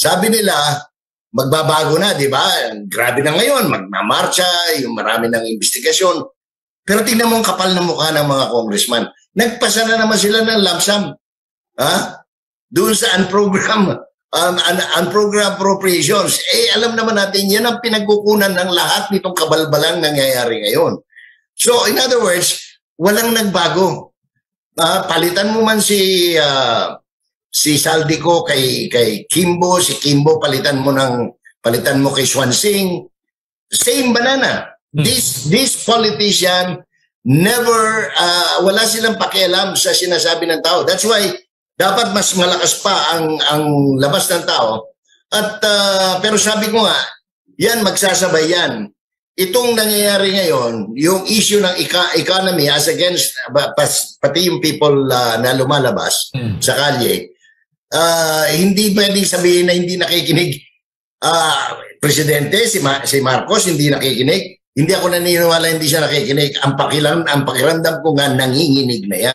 Sabi nila, magbabago na, di ba? Grabe na ngayon, magmamarcha, yung marami ng investigasyon. Pero tingnan mo ang kapal ng mukha ng mga congressman. Nagpasa na naman sila ng lump sum. Doon sa unprogrammed appropriations. Alam naman natin, yan ang pinagkukunan ng lahat nitong kabalbalang nangyayari ngayon. So, in other words, walang nagbago. Palitan mo man si Saldico kay Kimbo, si Kimbo palitan mo kay Swansing, same banana. This politician never wala silang pakialam sa sinasabi ng tao. That's why dapat mas malakas pa ang labas ng tao. At pero sabi ko nga, yan magsasabay yan. Itong nangyayari ngayon, yung issue ng economy as against pati yung people na lumalabas sa kalye, hindi pwedeng sabihin na hindi nakikinig. Presidente, si Marcos, hindi nakikinig. Hindi ako naniniwala hindi siya nakikinig. Ang pakiramdam ko nga nanginginig na yan.